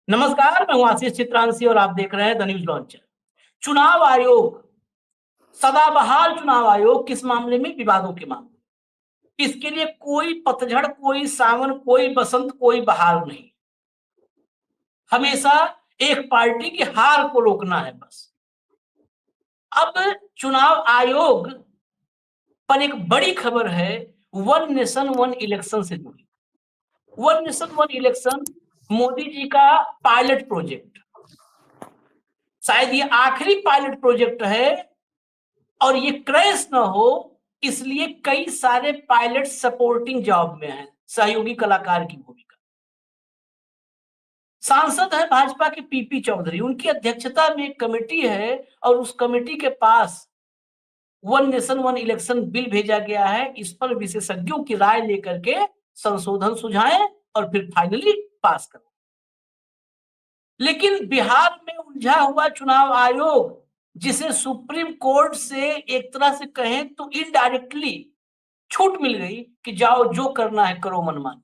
नमस्कार, मैं हूं आशीष चित्रांशी और आप देख रहे हैं द न्यूज लॉन्चर। चुनाव आयोग, सदाबहार चुनाव आयोग किस मामले में? विवादों के मामले। इसके लिए कोई पतझड़, कोई सावन, कोई बसंत, कोई बहार नहीं। हमेशा एक पार्टी की हार को रोकना है बस। अब चुनाव आयोग पर एक बड़ी खबर है, वन नेशन वन इलेक्शन से जुड़ी। One nation one election Modi ji का पायलट प्रोजेक्ट, शायद ये आखिरी पायलट प्रोजेक्ट है और ये क्रैश ना हो, इसलिए कई सारे पायलट सपोर्टिंग जॉब में हैं, सहयोगी कलाकार की भूमिका। सांसद है भाजपा के पीपी चौधरी, उनकी अध्यक्षता में एक कमेटी है और उस कमेटी के पास one nation one election bill भेजा गया है। इस पर विशेषज्ञों की राय लेकर के संशोधन सुझाएं और फिर फाइनली पास करें। लेकिन बिहार में उलझा हुआ चुनाव आयोग, जिसे सुप्रीम कोर्ट से एक तरह से कहें तो इनडायरेक्टली छूट मिल गई कि जाओ जो करना है करो मनमानी,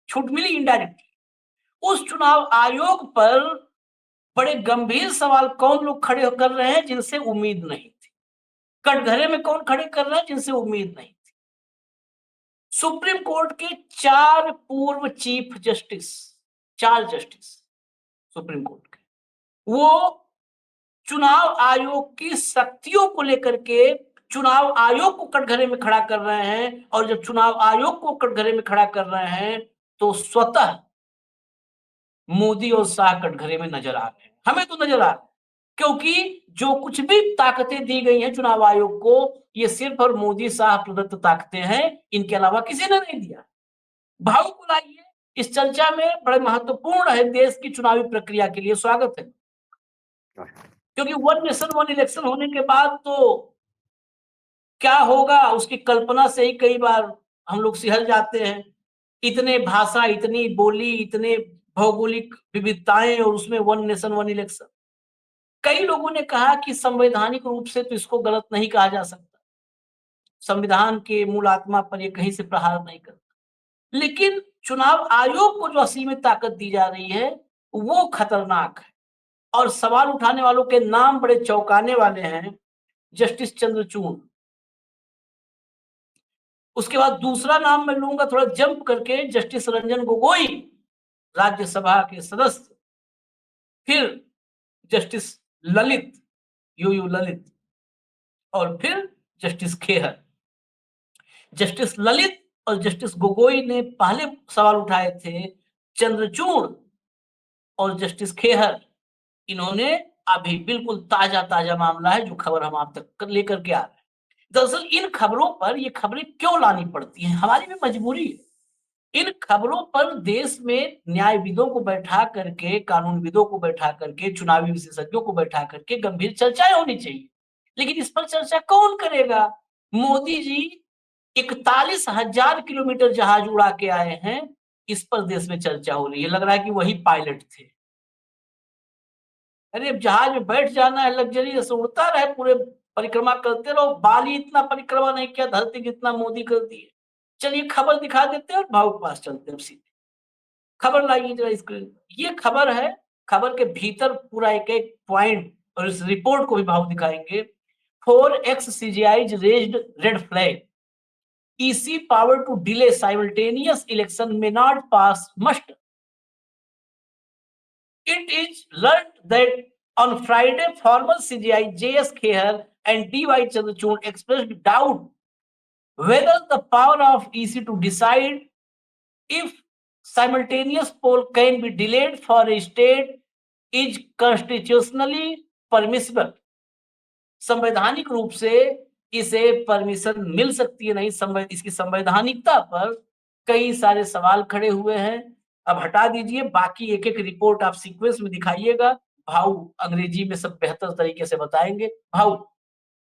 छूट मिली इनडायरेक्टली। उस चुनाव आयोग पर बड़े गंभीर सवाल कौन लोग खड़े कर रहे हैं जिनसे उम्मीद नहीं थी। कटघरे में कौन खड़े कर रहे हैं जिनसे उम्मीद नहीं थी। सुप्रीम कोर्ट के 4 पूर्व chief justice, 4 justice supreme court के, वो चुनाव आयोग की शक्तियों को लेकर के चुनाव आयोग को कटघरे में खड़ा कर रहे हैं। और जब चुनाव आयोग को कटघरे में खड़ा कर रहे हैं तो स्वतः मोदी और शाह कटघरे में नजर आ रहे हैं। हमें तो नजर आ रहे हैं, क्योंकि जो कुछ भी ताकतें दी गई हैं चुनाव आयोग को, ये सिर्फ और मोदी शाह प्रदत्त ताकतें हैं, इनके अलावा किसी ने नहीं दिया। भाव को लाइए, इस चर्चा में बड़े महत्वपूर्ण है, देश की चुनावी प्रक्रिया के लिए स्वागत है। क्योंकि वन नेशन वन इलेक्शन होने के बाद तो क्या होगा उसकी कल्पना से ही कई बार हम लोग सिहर जाते हैं। इतने भाषा, इतनी बोली, इतने भौगोलिक विविधताएं और उसमें वन नेशन वन इलेक्शन। कई लोगों ने कहा कि संवैधानिक रूप से तो इसको गलत नहीं कहा जा सकता, संविधान के मूल आत्मा पर ये कहीं से प्रहार नहीं करता। लेकिन चुनाव आयोग को जो असीमित ताकत दी जा रही है वो खतरनाक है। और सवाल उठाने वालों के नाम बड़े चौंकाने वाले हैं। जस्टिस चंद्रचूड़, उसके बाद दूसरा नाम मैं लूंगा थोड़ा जंप करके, जस्टिस रंजन गोगोई, राज्यसभा के सदस्य। फिर जस्टिस ललित, यूयू ललित, और फिर जस्टिस खेहर। जस्टिस ललित और जस्टिस गोगोई ने पहले सवाल उठाए थे, चंद्रचूड़ और जस्टिस खेहर, इन्होंने अभी बिल्कुल ताजा ताजा मामला है जो खबर हम आप तक लेकर के आ रहे हैं। दरअसल इन खबरों पर ये खबरें क्यों लानी पड़ती हैं, हमारी भी मजबूरी है। इन खबरों पर देश में न्यायविदों को बैठा करके, कानूनविदों को बैठा करके, चुनावी विशेषज्ञों को बैठा करके गंभीर चर्चाएं होनी चाहिए। लेकिन इस पर चर्चा कौन करेगा? मोदी जी 41,000 किलोमीटर जहाज उड़ा के आए हैं, इस पर देश में चर्चा हो रही है। लग रहा है कि वही पायलट थे। अरे अब जहाज में बैठ जाना है, लग्जरी जैसे उड़ता रहे, पूरे परिक्रमा करते रहो। बाली इतना परिक्रमा नहीं किया धरती जितना मोदी कर दी है। चलिए खबर दिखा देते हैं और भाव के पास चलते हैं सीधे। खबर लाइए जरा स्क्रीन पर। ये खबर है, खबर के भीतर पूरा एक एक पॉइंट और इस रिपोर्ट को भी भाव दिखाएंगे। 4 CGIs raised red flag. EC power to delay simultaneous election may not pass muster. It is learned that on Friday, former CGI JS Kher and DY Chandrachud expressed doubt whether the power of EC to decide if simultaneous poll can be delayed for a state is constitutionally permissible. संवैधानिक रूप से इसे permission मिल सकती है नहीं, इसकी संवैधानिकता पर कई सारे सवाल खड़े हुए हैं। अब हटा दीजिए, बाकी एक एक रिपोर्ट आप सीक्वेंस में दिखाइएगा। भाऊ अंग्रेजी में सब बेहतर तरीके से बताएंगे। भाऊ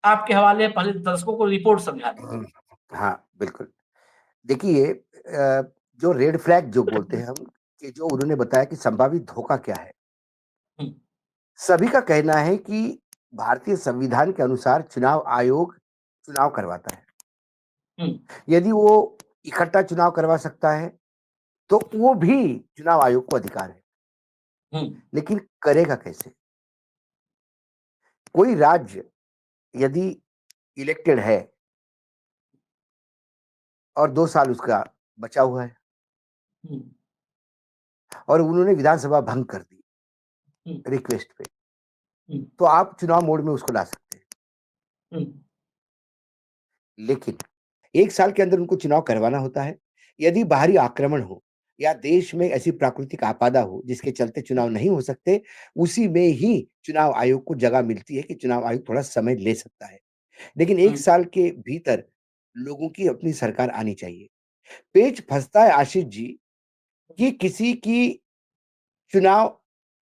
आपके हवाले, पहले दर्शकों को रिपोर्ट समझा दीजिए। हाँ बिल्कुल। देखिए जो रेड फ्लैग जो बोलते हैं हम, कि जो उन्होंने बताया कि संभावित धोखा क्या है। सभी का कहना है कि भारतीय संविधान के अनुसार चुनाव आयोग चुनाव करवाता है। यदि वो इकट्ठा चुनाव करवा सकता है तो वो भी चुनाव आयोग को अधिकार है, हम्म, लेकिन करेगा कैसे? कोई राज्य यदि इलेक्टेड है और 2 साल उसका बचा हुआ है हम्म, और उन्होंने विधानसभा भंग कर दी हम्म, रिक्वेस्ट पे, हम्म, तो आप चुनाव मोड में उसको ला सकते हैं। हम्म, लेकिन 1 साल के अंदर उनको चुनाव करवाना होता है। यदि बाहरी आक्रमण हो या देश में ऐसी प्राकृतिक आपदा हो जिसके चलते चुनाव नहीं हो सकते, उसी में ही चुनाव आयोग को जगह मिलती है कि चुनाव आयोग थोड़ा समय ले सकता है। लेकिन 1 हम्म, साल के भीतर लोगों की अपनी सरकार आनी चाहिए। पेच फँसता है आशीष जी कि किसी की चुनाव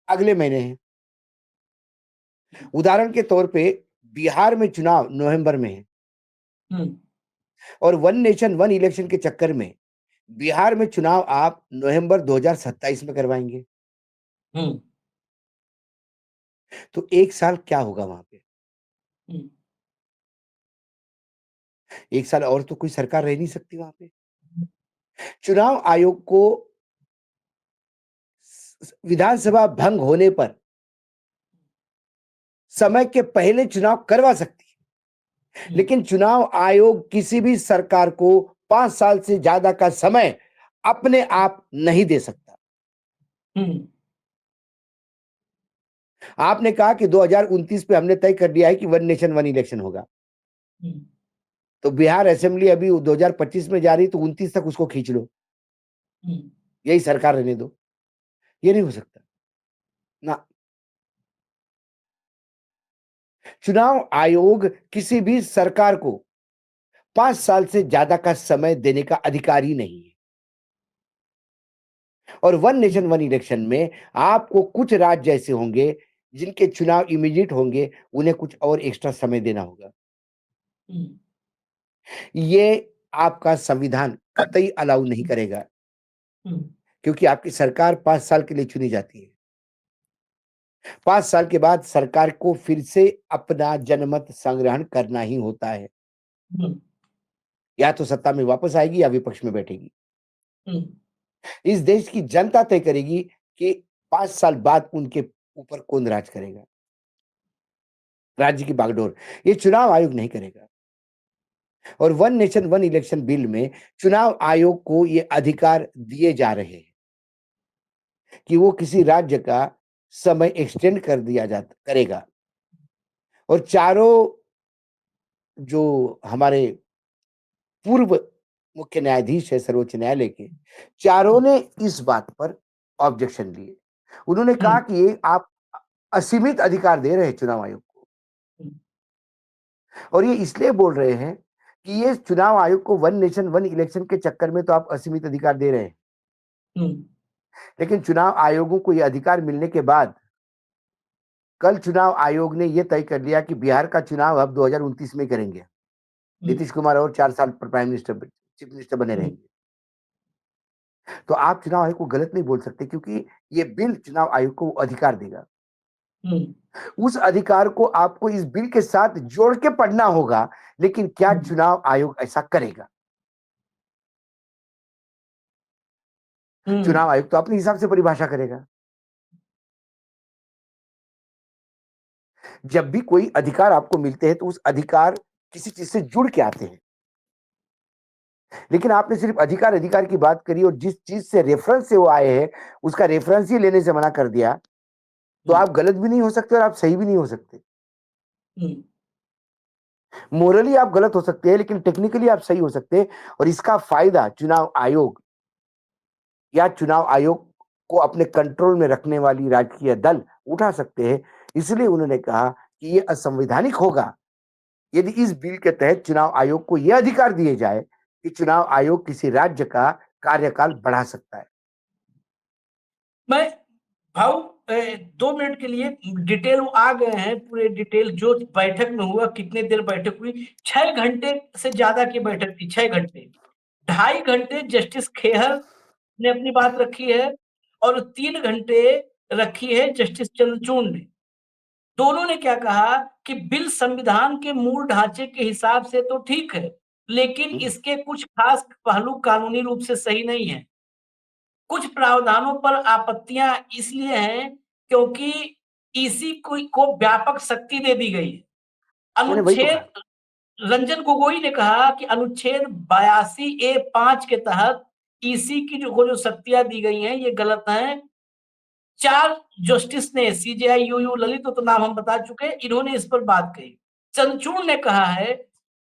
अगले महीने है। उदाहरण के तौर पे बिहार में चुनाव नवंबर में है हम्म, और वन नेशन वन इलेक्शन के चक्कर में बिहार में चुनाव आप नवंबर 2027 में करवाएँगे। हम्म, तो 1 साल क्या होगा वहाँ पे? हम्म, 1 साल और तो कोई सरकार रह नहीं सकती वहाँ पे। चुनाव आयोग को विधानसभा भंग होने पर समय के पहले चुनाव करवा सकती है, हम्म, लेकिन चुनाव आयोग किसी भी सरकार को 5 साल से ज्यादा का समय अपने आप नहीं दे सकता। हम्म, आपने कहा कि 2029 पे हमने तय कर दिया है कि वन नेशन वन इलेक्शन होगा। हम्म, तो बिहार असेंबली अभी 2025 में जा रही तो 29 तक उसको खींच लो। हम्म, यही सरकार रहने दो। ये नहीं हो सकता। ना, चुनाव आयोग किसी भी सरकार को 5 साल से ज्यादा का समय देने का अधिकार ही नहीं है। और वन नेशन वन इलेक्शन में आपको कुछ राज्य ऐसे होंगे जिनके चुनाव इमीडिएट होंगे, उन्हें कुछ और एक्स्ट्रा समय देना होगा। हम्म, ये आपका संविधान कतई अलाउ नहीं करेगा, हम्म, क्योंकि आपकी सरकार 5 साल के लिए चुनी जाती है। 5 साल के बाद सरकार को फिर से अपना जनमत संग्रहण करना ही होता है। हम्म, या तो सत्ता में वापस आएगी या विपक्ष में बैठेगी। हम्म, इस देश की जनता तय करेगी कि 5 साल बाद उनके ऊपर कौन राज करेगा। राज्य की बागडोर ये चुनाव आयोग नहीं करेगा। और one nation one election bill में चुनाव आयोग को ये अधिकार दिए जा रहे हैं कि वो किसी राज्य का समय एक्सटेंड कर दिया जाता करेगा। और चारों जो हमारे पूर्व मुख्य न्यायाधीश है सर्वोच्च न्यायालय के, चारों ने इस बात पर ऑब्जेक्शन लिए। उन्होंने कहा हम्म, कि ये आप असीमित अधिकार दे रहे हैं चुनाव आयोग को, हम्म, और ये इसलिए बोल रहे हैं कि ये चुनाव आयोग को वन नेशन वन इलेक्शन के चक्कर में तो आप असीमित अधिकार दे रहे हैं, हम्म, लेकिन चुनाव आयोगों को ये अधिकार मिलने के बाद कल चुनाव आयोग ने ये तय कर लिया कि बिहार का चुनाव अब 2029 में करेंगे। नीतीश कुमार और 4 साल पर प्राइम मिनिस्टर चीफ मिनिस्टर बने हम्म, रहेंगे। तो आप चुनाव आयोग को गलत नहीं बोल सकते, क्योंकि ये बिल चुनाव आयोग को अधिकार देगा। हम्म, उस अधिकार को आपको इस बिल के साथ जोड़ के पढ़ना होगा, लेकिन क्या हम्म, चुनाव आयोग ऐसा करेगा? हम्म, चुनाव आयोग तो अपने हिसाब से परिभाषा करेगा। जब भी कोई अधिकार आपको मिलते हैं तो उस अधिकार किसी चीज से जुड़ के आते हैं। लेकिन आपने सिर्फ अधिकार अधिकार की बात करी और जिस चीज से रेफरेंस से वो आए हैं उसका रेफरेंस ही लेने से मना कर दिया, तो हम्म, आप गलत भी नहीं हो सकते और आप सही भी नहीं हो सकते। हम्म, मोरली आप गलत हो सकते हैं लेकिन टेक्निकली आप सही हो सकते हैं, और इसका फायदा चुनाव आयोग या चुनाव आयोग को अपने कंट्रोल में रखने वाली राजकीय दल उठा सकते हैं। इसलिए उन्होंने कहा कि ये असंवैधानिक होगा यदि इस बिल के तहत चुनाव आयोग को यह अधिकार दिए जाए कि चुनाव आयोग किसी राज्य का कार्यकाल बढ़ा सकता है। मैं भाऊ 2 मिनट के लिए डिटेल आ गए हैं, पूरे डिटेल जो बैठक में हुआ, कितने देर बैठक हुई। 6 घंटे से ज्यादा की बैठक थी, 6 घंटे। 2.5 घंटे जस्टिस खेहर ने अपनी बात रखी है और 3 घंटे रखी है जस्टिस चंद्रचूड़ ने। दोनों ने क्या कहा कि बिल संविधान के मूल ढांचे के हिसाब से तो ठीक है, लेकिन हम्म, इसके कुछ खास पहलू कानूनी रूप से सही नहीं है। कुछ प्रावधानों पर आपत्तियां इसलिए हैं क्योंकि ईसी को व्यापक शक्ति दे दी गई है। मैंने वही तो कहा। अनुच्छेद रंजन गोगोई ने कहा कि अनुच्छेद 82A5 के तहत ईसी की जो शक्तियां दी गई हैं ये गलत हैं। 4 जस्टिस ने सीजेआई यूयू ललित तो नाम हम बता चुके, इन्होंने इस पर बात कही। चंद्रचूड़ ने कहा है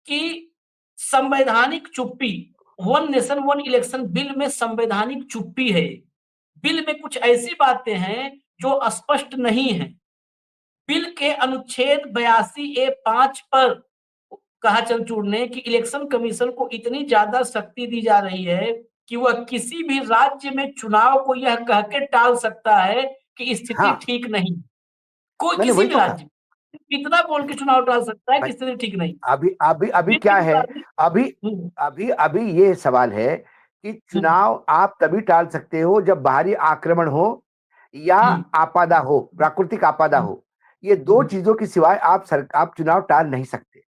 कि संवैधानिक चुप्पी, one nation one election bill में संवैधानिक चुप्पी है। बिल में कुछ ऐसी बातें हैं जो स्पष्ट नहीं है। बिल के अनुच्छेद 82A5 पर कहा चंद्रचूड़ ने कि इलेक्शन कमीशन को इतनी ज्यादा शक्ति दी जा रही है कि वह किसी भी राज्य में चुनाव को यह कह के टाल सकता है कि स्थिति हाँ, ठीक नहीं। कोई मैंने किसी वही भी तो कहा। राज्य में इतना बोल के चुनाव टाल सकता है भाई कि स्थिति ठीक नहीं। अभी अभी अभी बिल क्या के है, मुताबिक अभी हम्म, अभी अभी ये सवाल है कि हम्म, चुनाव आप तभी टाल सकते हो जब बाहरी आक्रमण हो या हम्म, आपदा हो, प्राकृतिक आपदा हम्म, हो। ये दो हम्म, चीजों के सिवाय आप चुनाव टाल नहीं सकते।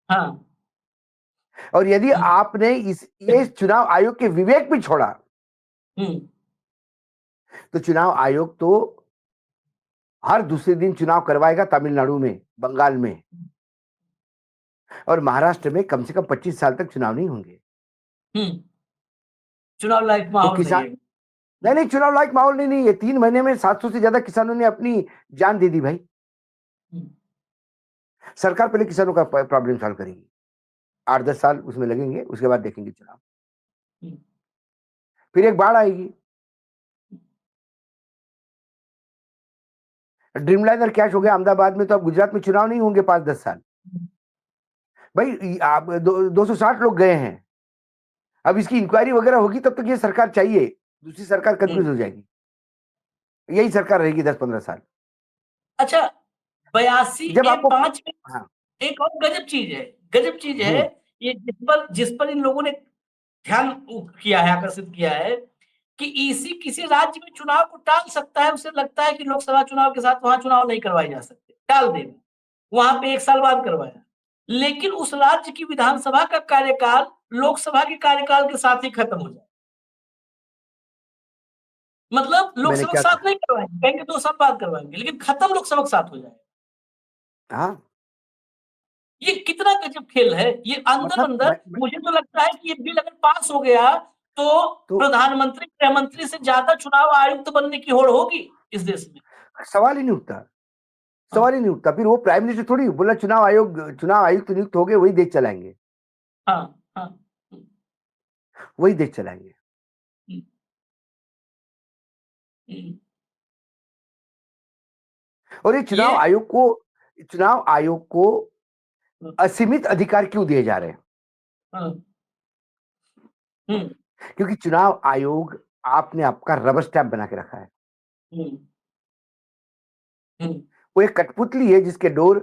हाँ, और यदि हम्म, आपने ये चुनाव आयोग के विवेक भी छोड़ा हम्म, तो चुनाव आयोग तो हर दूसरे दिन चुनाव करवाएगा तमिलनाडु में, बंगाल में, और महाराष्ट्र में कम से कम 25 साल तक चुनाव नहीं होंगे। हम्म, चुनाव लायक तो माहौल नहीं किसान, है। नहीं नहीं, चुनाव लायक माहौल नहीं है। 3 महीने में 700 से ज्यादा किसानों ने अपनी जान दे दी भाई। हम्म, सरकार पहले किसानों का प्रॉब्लम सॉल्व करेगी, 8-10 साल उसमें लगेंगे, उसके बाद देखेंगे चुनाव। हम्म, फिर एक बाढ़ आएगी, ड्रीम लाइनर कैश हो गया अहमदाबाद में, तो अब गुजरात में चुनाव नहीं होंगे 5-10 साल। भाई आप 260 लोग गए हैं, अब इसकी इंक्वायरी वगैरह होगी, तब तक ये सरकार चाहिए, दूसरी सरकार कंफ्यूज हम्म। हो जाएगी। यही सरकार रहेगी 10-15 साल। अच्छा, बयासी जब ए आपको, पांच में हाँ, एक और गजब चीज है, गजब चीज है। हम्म, ये जिस पर इन लोगों ने ध्यान किया है, आकर्षित किया है कि ईसी किसी राज्य में चुनाव को टाल सकता है। उसे लगता है कि लोकसभा चुनाव के साथ वहां चुनाव नहीं करवाए जा सकते, टाल देगा, वहां पे 1 साल बाद करवाया। लेकिन उस राज्य की विधानसभा का कार्यकाल लोकसभा के कार्यकाल के साथ ही खत्म हो जाए। मतलब मैंने लोकसभा के क्या साथ कहा, नहीं करवाएंगे, कहेंगे 2 साल बाद करवाएंगे, लेकिन खत्म लोकसभा के साथ हो जाएगा। हाँ, ये कितना गजब खेल है। ये अंदर मतलब अंदर मुझे तो लगता है कि ये बिल अगर पास हो गया तो तो प्रधानमंत्री गृह मंत्री से ज्यादा चुनाव आयुक्त बनने की होड़ होगी इस देश में। सवाल ही नहीं उठता, हाँ, सवाल ही नहीं उठता। फिर वो प्राइम मिनिस्टर थोड़ी बोला चुनाव आयुक्त नियुक्त हो गए, वही देख चलाएंगे, हाँ, हाँ, वही देख चलाएंगे। हम्म, हम्म, और ये ये चुनाव आयोग को असीमित अधिकार क्यों दिए जा रहे हैं? हाँ, हम्म, क्योंकि चुनाव आयोग आपने आपका रबर स्टैंप बना के रखा है। हम्म, हम्म, वो एक कठपुतली है जिसके डोर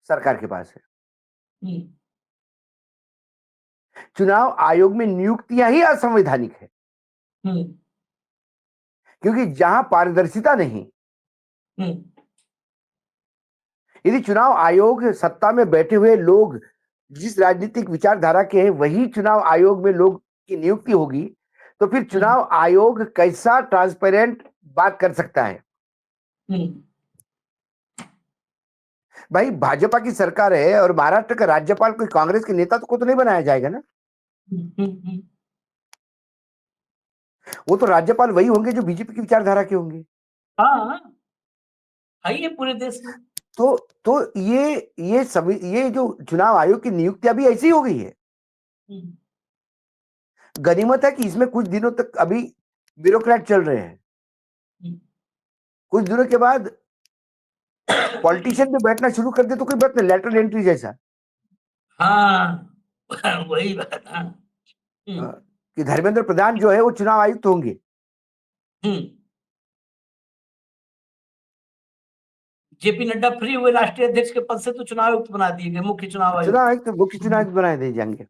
सरकार के पास है। हम्म, चुनाव आयोग में नियुक्तियां ही असंवैधानिक है, हम्म, क्योंकि जहां पारदर्शिता नहीं, हम्म, यदि चुनाव आयोग सत्ता में बैठे हुए लोग जिस राजनीतिक विचारधारा के हैं वही चुनाव आयोग में लोग की नियुक्ति होगी, तो फिर हम्म, चुनाव आयोग कैसा ट्रांसपेरेंट बात कर सकता है? हम्म, भाई भाजपा की सरकार है और महाराष्ट्र का राज्यपाल कोई कांग्रेस के नेता को तो नहीं बनाया जाएगा ना। हम्म। वो तो राज्यपाल वही होंगे जो बीजेपी की विचारधारा के होंगे। हाँ, है ही है पूरे देश में। तो ये जो चुनाव आयोग की नियुक्तियां भी ऐसी हो गई है। हम्म, गनीमत है कि इसमें कुछ दिनों तक अभी ब्यूरोक्रेट चल रहे हैं, हम्म, कुछ दिनों के बाद पॉलिटिशियन में बैठना शुरू कर दे तो कोई बात नहीं, लेटरल एंट्री जैसा। हाँ, वही बात। हाँ, अ, हम्म, कि धर्मेंद्र प्रधान जो है वो चुनाव आयुक्त होंगे। हम्म। जेपी नड्डा फ्री हुए राष्ट्रीय अध्यक्ष के पद से तो चुनाव आयुक्त बना दिए गए, मुख्य चुनाव चुनाव आयुक्त। आयुक्त मुख्य चुनाव आयुक्त बनाए दे जाएंगे।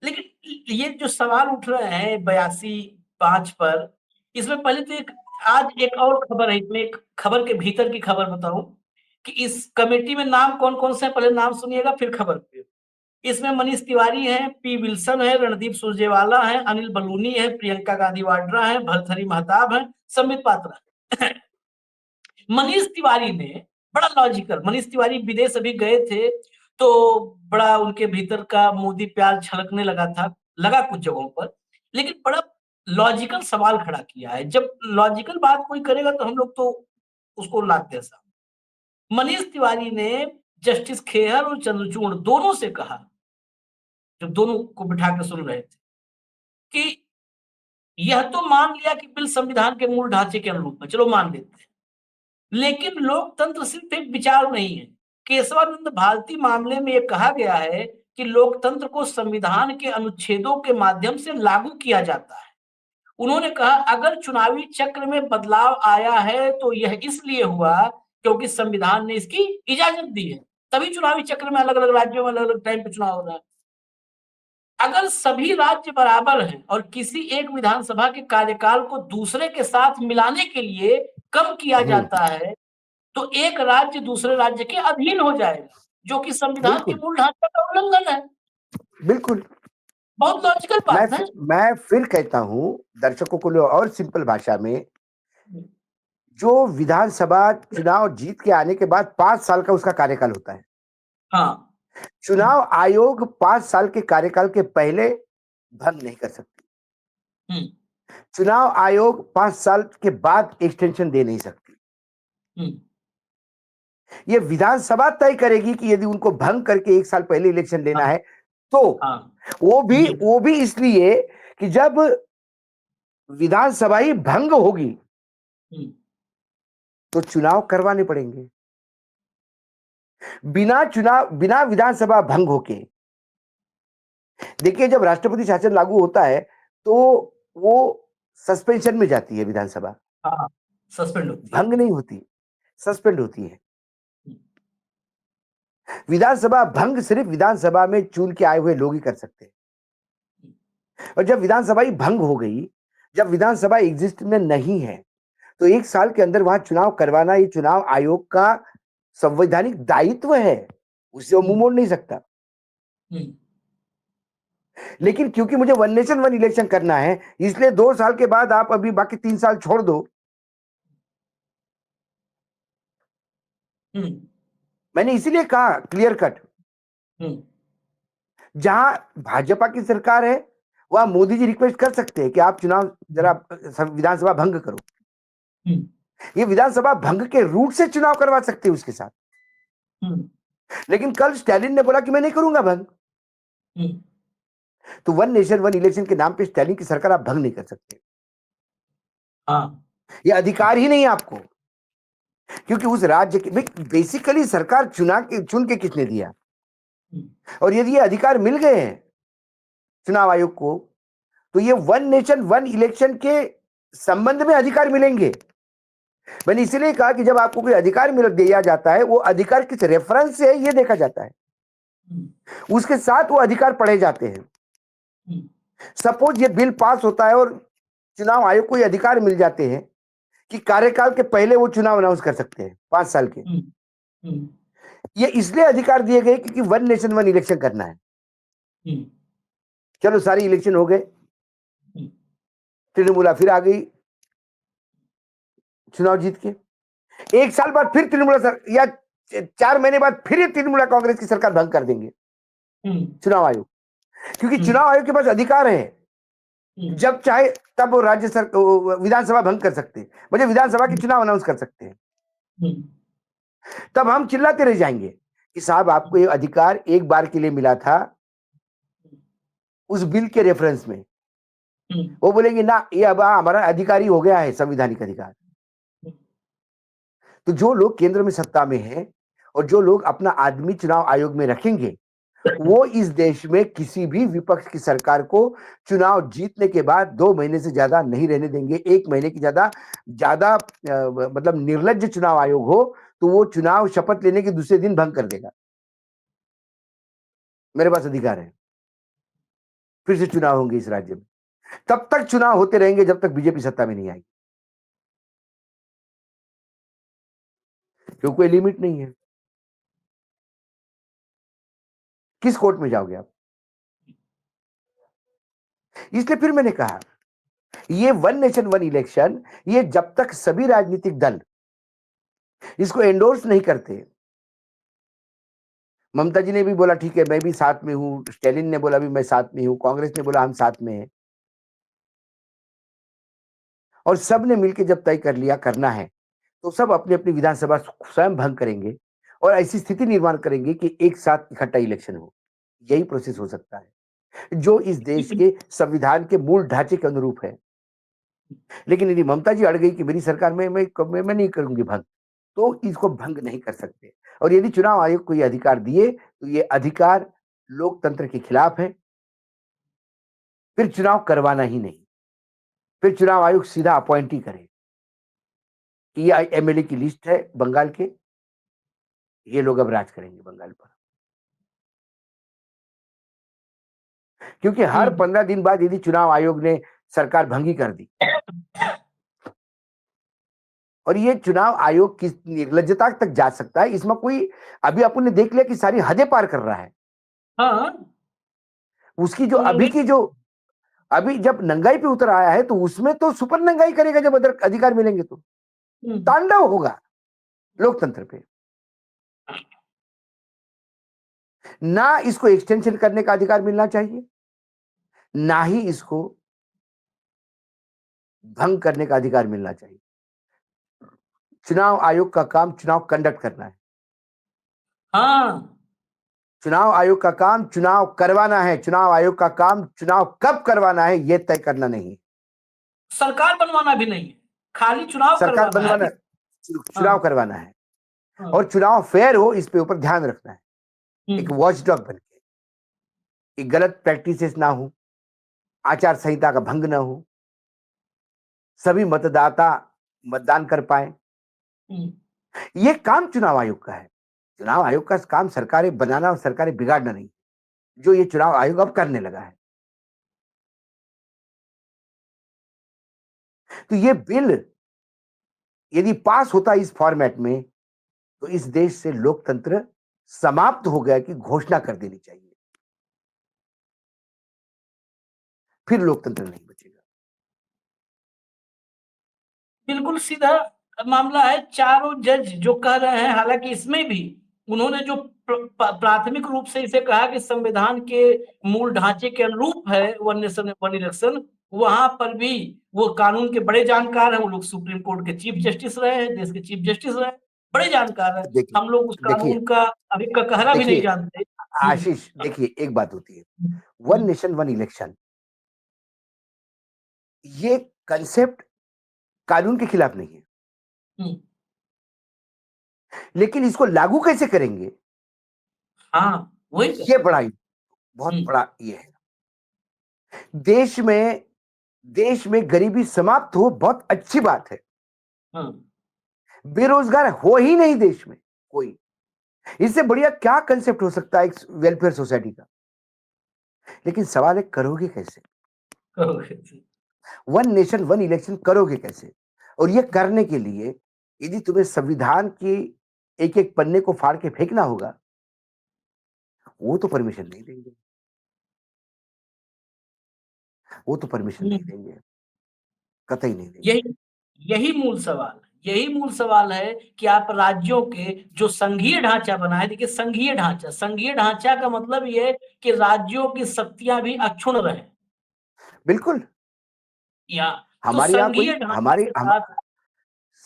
लेकिन ये जो सवाल उठ रहे हैं 82(5) पर, इसमें पहले तो आज एक और खबर है, इसमें एक खबर के भीतर की खबर बताऊं कि इस कमेटी में नाम कौन कौन से हैं, पहले नाम सुनिएगा फिर खबर पे। इसमें मनीष तिवारी है, पी विल्सन है, रणदीप सुरजेवाला है, अनिल बलूनी है, प्रियंका गांधी वाड्रा है, भरथरी महताब है, संबित पात्रा है। मनीष तिवारी ने बड़ा लॉजिकल, मनीष तिवारी विदेश अभी गए थे तो बड़ा उनके भीतर का मोदी प्यार छलकने लगा था, लगा कुछ जगहों पर, लेकिन बड़ा लॉजिकल सवाल खड़ा किया है। जब लॉजिकल बात कोई करेगा तो हम लोग तो उसको लाते हैं साहब। मनीष तिवारी ने जस्टिस खेहर और चंद्रचूड़ दोनों से कहा, जब दोनों को बिठा कर सुन रहे थे, कि यह तो मान लिया कि बिल संविधान के मूल ढांचे के अनुरूप है, चलो मान लेते हैं, लेकिन लोकतंत्र सिर्फ एक विचार नहीं है। केशवानंद भारती मामले में यह कहा गया है कि लोकतंत्र को संविधान के अनुच्छेदों के माध्यम से लागू किया जाता है। उन्होंने कहा, अगर चुनावी चक्र में बदलाव आया है तो यह इसलिए हुआ क्योंकि संविधान ने इसकी इजाजत दी है, तभी चुनावी चक्र में अलग अलग राज्यों में अलग अलग टाइम पे चुनाव हो रहा है। अगर सभी राज्य बराबर हैं और किसी एक विधानसभा के कार्यकाल को दूसरे के साथ मिलाने के लिए कम किया जाता है तो एक राज्य दूसरे राज्य के अधीन हो जाएगा, जो कि संविधान के बिल्कुल, मूल ढांचे का उल्लंघन है। बिल्कुल। बहुत लॉजिकल बात है। मैं फिर कहता हूँ दर्शकों को और सिंपल भाषा में, जो विधानसभा चुनाव जीत के आने के बाद 5 साल का उसका कार्यकाल होता है। हाँ। चुनाव आयोग 5 साल के कार्यकाल के पहले भंग नहीं कर सकती। हम्म। चुनाव आयोग 5 साल के बाद एक्सटेंशन दे नहीं सकती। हम्म। ये विधानसभा तय करेगी कि यदि उनको भंग करके 1 साल पहले इलेक्शन लेना हाँ। है तो हाँ। वो भी इसलिए कि जब विधानसभा ही भंग होगी हम्म। तो चुनाव करवाने पड़ेंगे। बिना विधानसभा भंग होके, देखिए जब राष्ट्रपति शासन लागू होता है तो वो सस्पेंशन में जाती है विधानसभा, हाँ, सस्पेंड होती है। भंग नहीं होती, सस्पेंड होती है। हम्म। विधानसभा भंग सिर्फ विधानसभा में चुन के आए हुए लोग ही कर सकते हैं। और जब विधानसभा ही भंग हो गई, जब विधानसभा एग्जिस्ट में नहीं है, तो 1 साल के अंदर वहां चुनाव करवाना ये चुनाव आयोग का संवैधानिक दायित्व है, उससे वो मुंह मोड़ नहीं सकता। हम्म। लेकिन क्योंकि मुझे वन नेशन वन इलेक्शन करना है, इसलिए 2 साल के बाद आप अभी बाकी 3 साल छोड़ दो। हम्म। मैंने इसीलिए कहा क्लियर कट, हम्म। जहां भाजपा की सरकार है वहां मोदी जी रिक्वेस्ट कर सकते हैं कि आप चुनाव जरा विधानसभा भंग करो। हम्म। ये विधानसभा भंग के रूट से चुनाव करवा सकते हैं उसके साथ। हम्म। लेकिन कल स्टैलिन ने बोला कि मैं नहीं करूंगा भंग, हम्म। तो वन नेशन वन इलेक्शन के नाम पे स्टैलिन की सरकार आप भंग नहीं कर सकते। हाँ। ये अधिकार ही नहीं है आपको, क्योंकि उस राज्य के बेसिकली सरकार चुन के किसने दिया। हम्म। और यदि ये अधिकार मिल गए हैं चुनाव आयोग को, तो ये वन नेशन वन इलेक्शन के संबंध में अधिकार मिलेंगे। मैंने इसलिए कहा कि जब आपको कोई अधिकार मिल दिया जाता है, वो अधिकार किस रेफरेंस से है ये देखा जाता है, हम्म। उसके साथ वो अधिकार पढ़े जाते हैं। हम्म। सपोज ये बिल पास होता है और चुनाव आयोग को ये अधिकार मिल जाते हैं कि कार्यकाल के पहले वो चुनाव अनाउंस कर सकते हैं 5 साल के। हम्म। हम्म। ये इसलिए अधिकार दिए गए क्योंकि वन नेशन वन इलेक्शन करना है। हम्म। चलो सारी इलेक्शन हो गए, हम्म। तृणमूला फिर आ गई चुनाव जीत के। 1 साल बाद फिर तृणमूला सर या 4 महीने बाद फिर ये तृणमूला कांग्रेस की सरकार भंग कर देंगे हम्म। चुनाव आयोग, क्योंकि हम्म। चुनाव आयोग के पास अधिकार है, हम्म। जब चाहे तब वो विधानसभा भंग कर सकते हैं, मुझे विधानसभा के चुनाव अनाउंस कर सकते हैं। हम्म। तब हम चिल्लाते रह जाएंगे कि साहब आपको ये अधिकार एक बार के लिए मिला था उस बिल के रेफरेंस में। हम्म। वो बोलेंगे ना, ये अब हमारा अधिकार ही हो गया है, संवैधानिक अधिकार। तो जो लोग केंद्र में सत्ता में हैं और जो लोग अपना आदमी चुनाव आयोग में रखेंगे, वो इस देश में किसी भी विपक्ष की सरकार को चुनाव जीतने के बाद 2 महीने से ज्यादा नहीं रहने देंगे। 1 महीने की ज्यादा ज्यादा मतलब निर्लज्ज चुनाव आयोग हो तो वो चुनाव शपथ लेने के दूसरे दिन भंग कर देगा। मेरे पास अधिकार है, फिर से चुनाव होंगे इस राज्य में। तब तक चुनाव होते रहेंगे जब तक बीजेपी सत्ता में नहीं आएगी, क्योंकि कोई लिमिट नहीं है। किस कोर्ट में जाओगे आप? इसलिए फिर मैंने कहा, ये वन नेशन वन इलेक्शन, ये जब तक सभी राजनीतिक दल इसको एंडोर्स नहीं करते, ममता जी ने भी बोला ठीक है मैं भी साथ में हूं, स्टैलिन ने बोला भी मैं साथ में हूं, कांग्रेस ने बोला हम साथ में हैं, और सब ने मिलकर जब तय कर लिया करना है, तो सब अपनी अपनी विधानसभा स्वयं भंग करेंगे और ऐसी स्थिति निर्माण करेंगे कि एक साथ इकट्ठा इलेक्शन हो। यही प्रोसेस हो सकता है जो इस देश के संविधान के मूल ढांचे के अनुरूप है। लेकिन यदि ममता जी अड़ गई कि मेरी सरकार में मैं नहीं करूंगी भंग, तो इसको भंग नहीं कर सकते। और यदि चुनाव आयोग को ये अधिकार दिए तो ये अधिकार लोकतंत्र के खिलाफ है। फिर चुनाव करवाना ही नहीं, फिर चुनाव आयोग सीधा अपॉइंटी करे कि ये एमएलए की लिस्ट है बंगाल के, ये लोग अब राज करेंगे बंगाल पर। क्योंकि हर 15 दिन बाद यदि चुनाव आयोग ने सरकार भंगी कर दी, और ये चुनाव आयोग किस निर्लज्जता तक जा सकता है, इसमें कोई अभी अपन ने देख लिया कि सारी हदें पार कर रहा है। हाँ, उसकी जो अभी की जो अभी जब नंगाई पे उतर आया है, तो उसमें तो सुपर नंगाई करेगा जब अधिकार मिलेंगे तो तांडव होगा लोकतंत्र पे। ना इसको एक्सटेंशन करने का अधिकार मिलना चाहिए, ना ही इसको भंग करने का अधिकार मिलना चाहिए। चुनाव आयोग का काम चुनाव कंडक्ट करना है। हाँ, चुनाव आयोग का काम चुनाव करवाना है। चुनाव आयोग का काम चुनाव कब करवाना है यह तय करना नहीं है। सरकार बनवाना भी नहीं है, खाली चुनाव सरकार करवाना बनवाना, है। चुनाव हाँ, करवाना है, हाँ, और चुनाव फेयर हो इस पे ऊपर ध्यान रखना है। एक वॉचडॉग बन के, एक गलत प्रैक्टिसेस ना हो, आचार संहिता का भंग ना हो, सभी मतदाता मतदान कर पाए, ये काम चुनाव आयोग का है। चुनाव आयोग का काम सरकारें बनाना और सरकारें बिगाड़ना नहीं, जो ये चुनाव आयोग अब करने लगा है। तो ये बिल यदि पास होता इस फॉर्मेट में, तो इस देश से लोकतंत्र समाप्त हो गया की घोषणा कर देनी चाहिए। फिर लोकतंत्र नहीं बचेगा। बिल्कुल सीधा मामला है। चारों जज जो कह रहे हैं, हालांकि इसमें भी उन्होंने जो प्राथमिक रूप से इसे कहा कि संविधान के मूल ढांचे के अनुरूप है वन नेशन वन इलेक्शन, वहां पर भी वो कानून के बड़े जानकार हैं। वो लोग सुप्रीम कोर्ट के चीफ जस्टिस रहे हैं, देश के चीफ जस्टिस रहे हैं, बड़े जानकार हैं। देखिए हम लोग उस देखिए कानून का अभी ककहरा भी नहीं देखिए जानते। आशीष, देखिए एक बात होती है, वन नेशन वन इलेक्शन, ये कंसेप्ट कानून के खिलाफ नहीं है, लेकिन इसको लागू कैसे करेंगे, हाँ, वही तो। ये बड़ा बहुत बड़ा ये है। देश में गरीबी समाप्त हो बहुत अच्छी बात है। बेरोजगार हो ही नहीं देश में कोई, इससे बढ़िया क्या कंसेप्ट हो सकता है एक वेलफेयर सोसाइटी का। लेकिन सवाल है करोगे कैसे, वन नेशन वन इलेक्शन करोगे कैसे। और ये करने के लिए यदि तुम्हें संविधान की एक एक पन्ने को फाड़ के फेंकना होगा, वो तो परमिशन नहीं देंगे, वो तो परमिशन नहीं देंगे, कतई नहीं देंगे। यही यही मूल सवाल है। यही मूल सवाल है कि आप राज्यों के जो संघीय ढांचा बना है, देखिए संघीय ढांचा का मतलब ये है कि राज्यों की शक्तियां भी अक्षुण्ण रहे। बिल्कुल, या तो हमारे यहाँ संघीय कोई ढांचे हमारे के हम साथ,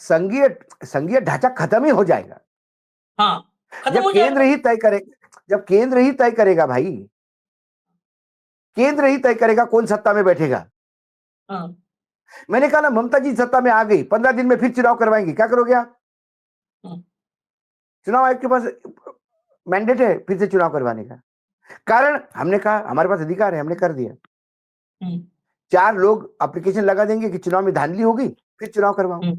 संघीय संघीय ढांचा खत्म ही हो जाएगा हाँ, खत्म जब हो केंद्र जाएगा। ही तय करे, जब केंद्र ही तय करेगा भाई, केंद्र ही तय करेगा कौन सत्ता में बैठेगा। हाँ, मैंने कहा ना ममता जी सत्ता में आ गई, 15 दिन में फिर चुनाव करवाएंगे, क्या करोगे आप? चुनाव आयोग के पास मैंडेट है फिर से चुनाव करवाने का। कारण हमने कहा हमारे पास अधिकार है, हमने कर दिया। 4 लोग एप्लीकेशन लगा देंगे कि चुनाव में धांधली होगी, फिर चुनाव करवाओ।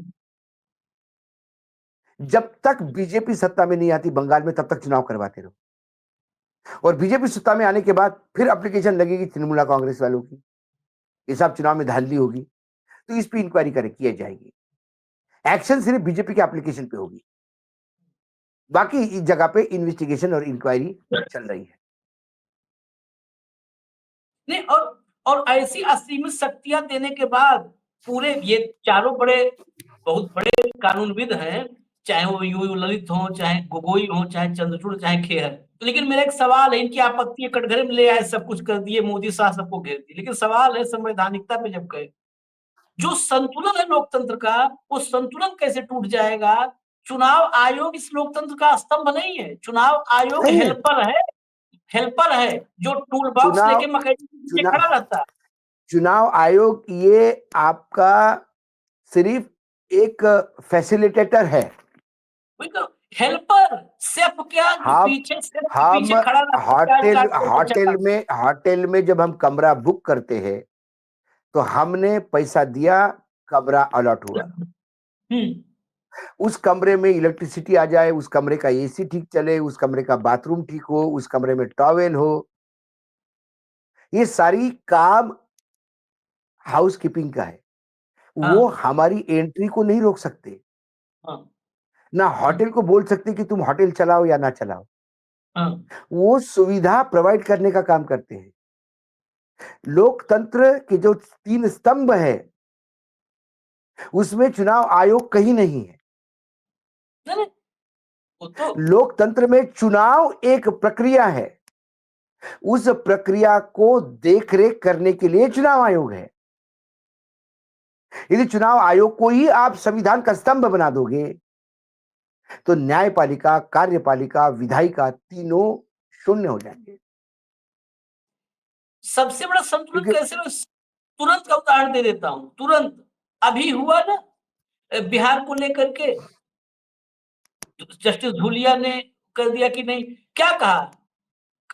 जब तक बीजेपी सत्ता में नहीं आती बंगाल में, तब तक चुनाव करवाते रहो, और बीजेपी सत्ता में आने के बाद फिर एप्लीकेशन लगेगी तृणमूल कांग्रेस वालों की, ये सब चुनाव में धांधली होगी, तो इस पे इंक्वायरी किया जाएगी। एक्शन सिर्फ बीजेपी के एप्लीकेशन पे होगी, बाकी इस जगह पे इन्वेस्टिगेशन और इंक्वायरी चल रही है। नहीं, और ऐसी असीमित शक्तियां देने के बाद पूरे ये चारों बहुत बड़े कानूनविद हैं, चाहे वो यू ललित हो, चाहे गोगोई हो, चाहे चंद्रचूड़, चाहे खेहर। लेकिन मेरा एक सवाल है, इनकी आपत्ति है, कटघरे में ले आए, सब कुछ कर दिए, मोदी शाह सबको घेर दिए, लेकिन सवाल है संवैधानिकता पे जब गए, जो संतुलन है लोकतंत्र का, वो संतुलन कैसे टूट जाएगा? चुनाव आयोग इस लोकतंत्र का स्तंभ नहीं है, चुनाव आयोग नहीं है। हेल्पर है जो टूल बॉक्स चुनाव लेके मकैनिक के नीचे चुनाव खड़ा रहता है। चुनाव आयोग ये आपका सिर्फ एक फैसिलिटेटर है। वही तो, हेल्पर सेफ क्या, जो हम पीछे सेफ के हम पीछे खड़ा रहता है, प्याज होटल काट के ऊपर चढ़ा। होटल में जब हम कमरा बुक करते हैं तो हमने पैसा दिया, कमरा अलॉट हुआ। हम्म। उस कमरे में इलेक्ट्रिसिटी आ जाए, उस कमरे का एसी ठीक चले, उस कमरे का बाथरूम ठीक हो, उस कमरे में टॉवेल हो, ये सारी काम हाउसकीपिंग का है। वो हाँ हमारी एंट्री को नहीं रोक सकते, हाँ ना होटल को बोल सकते कि तुम होटल चलाओ या ना चलाओ। हाँ। वो सुविधा प्रोवाइड करने का काम करते हैं। लोकतंत्र के जो 3 स्तंभ है, उसमें चुनाव आयोग कहीं नहीं है। नहीं नहीं, वो तो लोकतंत्र में चुनाव एक प्रक्रिया है, उस प्रक्रिया को देखरेख करने के लिए चुनाव आयोग है। यदि चुनाव आयोग को ही आप संविधान का स्तंभ बना दोगे तो न्यायपालिका, कार्यपालिका, विधायिका तीनों शून्य हो जाएंगे। सबसे बड़ा संतुलन क्योंकि कैसे हो, तुरंत का उदाहरण दे देता हूं, तुरंत अभी हुआ ना, बिहार को लेकर के जस्टिस धूलिया ने कर दिया कि नहीं, क्या कहा,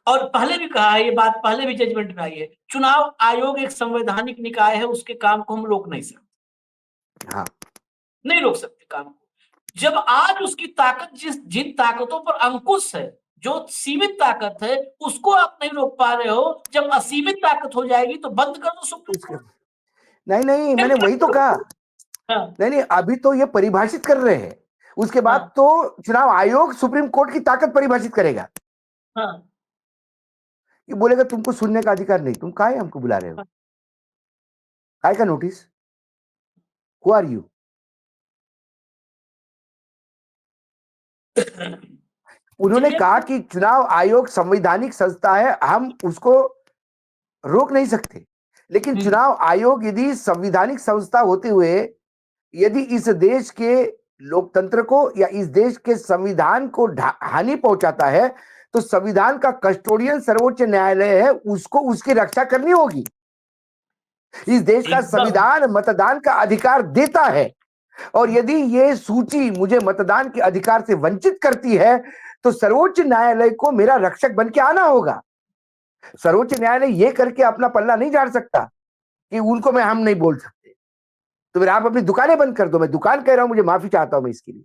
और पहले भी कहा है, ये बात पहले भी जजमेंट में आई है, चुनाव आयोग एक संवैधानिक निकाय है, उसके काम को हम रोक नहीं सकते, हाँ, नहीं रोक सकते काम को। जब आज उसकी ताकत जिन ताकतों पर अंकुश है, जो सीमित ताकत है, उसको आप नहीं रोक पा रहे हो, जब असीमित ताकत हो जाएगी तो बंद कर दो सुप्रीम उसके कोर्ट। नहीं नहीं, फिर मैंने क्या वही तो करोगे? कहा। हाँ नहीं नहीं, अभी तो ये परिभाषित कर रहे हैं, उसके बाद हाँ तो चुनाव आयोग सुप्रीम कोर्ट की ताकत परिभाषित करेगा। हाँ ये बोलेगा तुमको सुनने का अधिकार नहीं, तुम काहे हमको बुला रहे हो, काय का नोटिस, हु आर यू। हाँ। उन्होंने चलिए। कहा कि चुनाव आयोग संवैधानिक संस्था है, हम उसको रोक नहीं सकते, लेकिन हम्म, चुनाव आयोग यदि संवैधानिक संस्था होते हुए यदि इस देश के लोकतंत्र को या इस देश के संविधान को हानि पहुंचाता है तो संविधान का कस्टोडियन सर्वोच्च न्यायालय है, उसको उसकी रक्षा करनी होगी। इस देश का एकदम। संविधान मतदान का अधिकार देता है, और यदि ये सूची मुझे मतदान के अधिकार से वंचित करती है तो सर्वोच्च न्यायालय को मेरा रक्षक बन के आना होगा। सर्वोच्च न्यायालय ये करके अपना पल्ला नहीं झाड़ सकता कि उनको हम नहीं बोल सकते, तो फिर आप अपनी दुकानें बंद कर दो। मैं दुकान कह रहा हूं, मुझे माफी चाहता हूं मैं इसके लिए।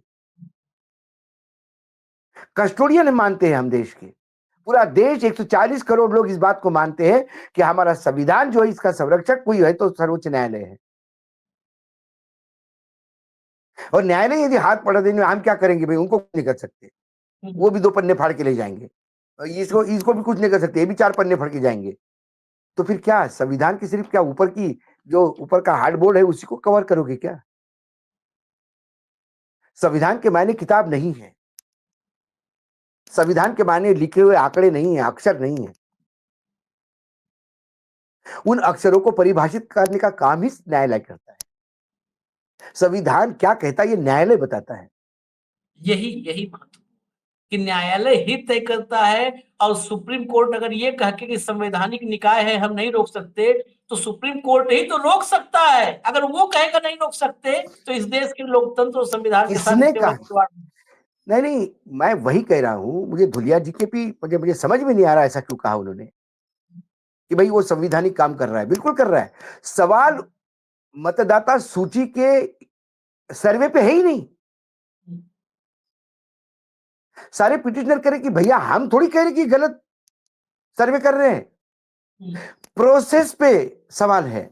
कस्टोडियन मानते हैं हम देश के, पूरा देश 140 करोड़ लोग इस बात को मानते हैं कि हमारा संविधान जो है इसका संरक्षक कोई है तो सर्वोच्च न्यायालय है। और न्यायालय यदि हाथ पड़ा देने में हम क्या करेंगे भाई, उनको नहीं कर सकते, वो भी 2 पन्ने फाड़ के ले जाएंगे। इसको इसको भी कुछ नहीं कर सकते, ये भी 4 पन्ने फाड़ के जाएंगे। तो फिर क्या संविधान की सिर्फ क्या ऊपर की जो ऊपर का हार्डबोर्ड है उसी को कवर करोगे क्या? संविधान के मायने किताब नहीं है, संविधान के मायने लिखे हुए आंकड़े नहीं है, अक्षर नहीं है। उन अक्षरों को परिभाषित करने का काम ही न्यायालय करता है। संविधान क्या कहता है ये न्यायालय बताता है। यही यही महत्व, कि न्यायालय ही तय करता है, और सुप्रीम कोर्ट अगर ये कह के कि संवैधानिक निकाय है, हम नहीं रोक सकते, तो सुप्रीम कोर्ट ही तो रोक सकता है। अगर वो कहेगा नहीं रोक सकते, तो इस देश के लोकतंत्र और संविधान के साथ किसने इससे बड़ा कहा? खिलवाड़ नहीं। नहीं नहीं, मैं वही कह रहा हूं, मुझे धुलिया जी के भी मुझे समझ में नहीं आ रहा ऐसा क्यों कहा उन्होंने कि भाई वो संविधानिक काम कर रहा है। बिल्कुल कर रहा है। सवाल मतदाता सूची के सर्वे पे है ही नहीं। सारे पिटिशनर कह रहे कि भैया हम थोड़ी कह रहे कि गलत सर्वे कर रहे हैं, प्रोसेस पे सवाल है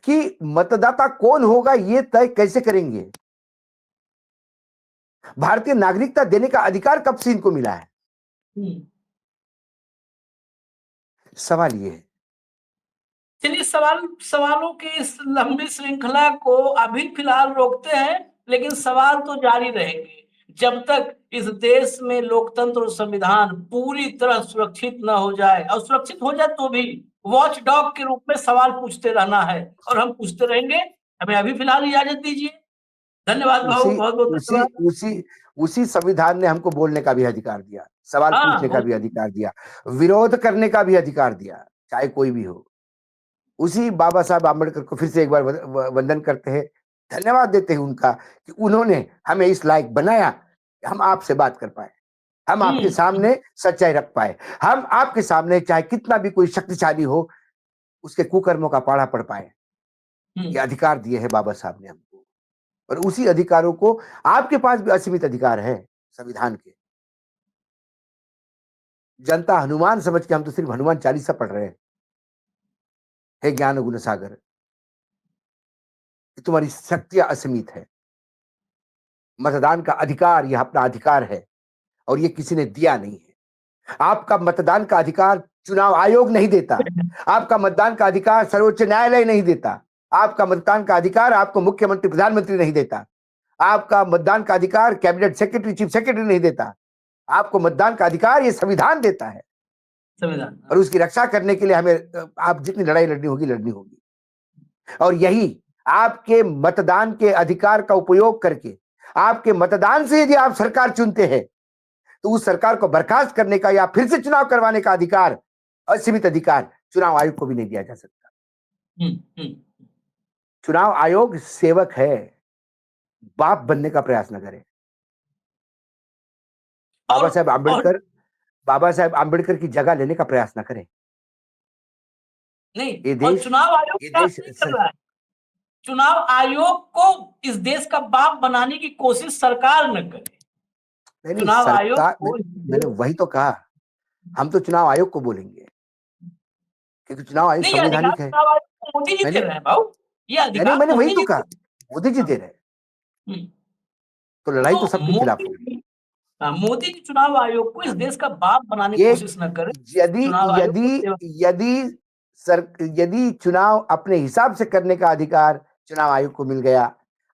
कि मतदाता कौन होगा ये तय कैसे करेंगे। भारतीय नागरिकता देने का अधिकार कब से इनको मिला है? सवाल ये है। चलिए सवालों की इस लंबी श्रृंखला को अभी फिलहाल रोकते हैं, लेकिन सवाल तो जारी रहेंगे जब तक इस देश में लोकतंत्र और संविधान पूरी तरह सुरक्षित न हो जाए। और सुरक्षित हो जाए तो भी वॉच डॉग के रूप में सवाल पूछते रहना है, और हम पूछते रहेंगे। हमें अभी फिलहाल इजाजत दीजिए। धन्यवाद भाऊ, उसी बहुत बहुत उसी धन्यवाद। उसी उसी संविधान ने हमको बोलने का भी अधिकार दिया, सवाल हाँ, पूछने का भी अधिकार दिया, विरोध करने का भी अधिकार दिया, चाहे कोई भी हो। उसी बाबा साहब आम्बेडकर को फिर से एक बार वंदन करते हैं, धन्यवाद देते हैं उनका कि उन्होंने हमें इस लायक बनाया कि हम आपसे बात कर पाए, हम आपके सामने सच्चाई रख पाए, हम आपके सामने चाहे कितना भी कोई शक्तिशाली हो उसके कुकर्मों का पाढ़ा पढ़ पाए। ये अधिकार दिए हैं बाबा साहब ने हमको, और उसी अधिकारों को आपके पास भी असीमित अधिकार है संविधान के। जनता हनुमान समझ के हम तो सिर्फ हनुमान चालीसा पढ़ रहे हैं। हे ज्ञान गुण सागर, तुम्हारी शक्तियां असीमित है। मतदान का अधिकार यह अपना अधिकार है, और ये किसी ने दिया नहीं है। आपका मतदान का अधिकार चुनाव आयोग नहीं देता, आपका मतदान का अधिकार सर्वोच्च न्यायालय नहीं देता, आपका मतदान का अधिकार आपको मुख्यमंत्री प्रधानमंत्री नहीं देता, आपका मतदान का अधिकार कैबिनेट सेक्रेटरी चीफ सेक्रेटरी नहीं देता। आपको मतदान का अधिकार ये संविधान देता है, संविधान। और उसकी रक्षा करने के लिए हमें आप जितनी लड़ाई लड़नी होगी लड़नी होगी। और यही आपके मतदान के अधिकार का उपयोग करके, आपके मतदान से यदि आप सरकार चुनते हैं, तो उस सरकार को बर्खास्त करने का या फिर से चुनाव करवाने का अधिकार, असीमित अधिकार, चुनाव आयोग को भी नहीं दिया जा सकता। चुनाव आयोग सेवक है, बाप बनने का प्रयास न करे। बाबा साहब आंबेडकर की जगह लेने का प्रयास न करें। नहीं, ये और देश, चुनाव आयोग ये प्रयास देश नहीं कर रहा है। चुनाव आयोग को इस देश का बाप बनाने की कोशिश सरकार न करे। नहीं चुनाव आयोग सरकार, को मैंने वही तो कहा, हम तो चुनाव आयोग को बोलेंगे क्योंकि चुनाव आयोग नहीं, अधिकार संवैधानिक है। चुनाव आयोग को मोदी जी दे रहे हैं भाऊ, ये नहीं, अधिकार मैंने वही मोदी तो जी कहा, मोदी जी दे रहे हैं, तो लड़ाई तो सबके खिलाफ होगी। मोदी जी चुनाव आयोग को इस देश का बाप बनाने की ये कोशिश न करे। यदि चुनाव आयोग यदि को यदि यदि चुनाव अपने हिसाब से करने का अधिकार चुनाव आयोग को मिल गया,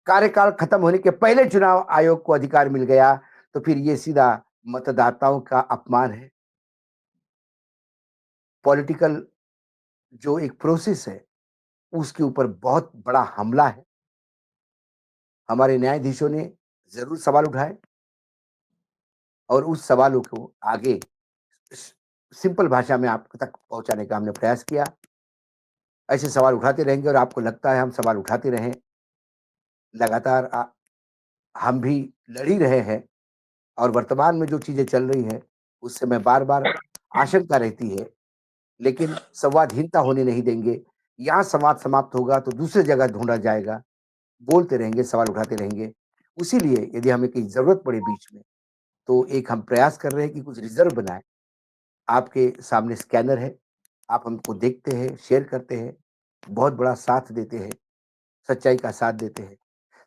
कार्यकाल खत्म होने के पहले चुनाव आयोग को अधिकार मिल गया, तो फिर ये सीधा मतदाताओं का अपमान है। पॉलिटिकल जो एक प्रोसेस है उसके ऊपर बहुत बड़ा हमला है। हमारे न्यायाधीशों ने जरूर सवाल उठाए, और उस सवालों को आगे सिंपल भाषा में आप तक पहुंचाने का हमने प्रयास किया। ऐसे सवाल उठाते रहेंगे, और आपको लगता है हम सवाल उठाते रहें, लगातार हम भी लड़ ही रहे हैं। और वर्तमान में जो चीजें चल रही हैं उससे मैं बार बार आशंका रहती है, लेकिन संवादहीनता होने नहीं देंगे। यहाँ संवाद समाप्त होगा तो दूसरी जगह ढूंढा जाएगा, बोलते रहेंगे, सवाल उठाते रहेंगे। उसीलिए यदि हमें कहीं जरूरत पड़े बीच में, तो एक हम प्रयास कर रहे हैं कि कुछ रिजर्व बनाए। आपके सामने स्कैनर है, आप हमको देखते हैं, शेयर करते हैं, बहुत बड़ा साथ देते हैं, सच्चाई का साथ देते हैं,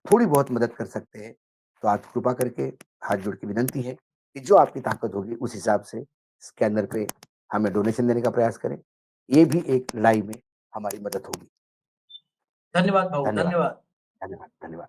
थोड़ी बहुत मदद कर सकते हैं, तो आप कृपा करके हाथ जोड़ के विनंती है कि जो आपकी ताकत होगी उस हिसाब से स्कैनर पे हमें डोनेशन देने का प्रयास करें। ये भी एक लड़ाई में हमारी मदद होगी। धन्यवाद भाऊ, धन्यवाद, धन्यवाद। धन्यवाद, धन्यवाद।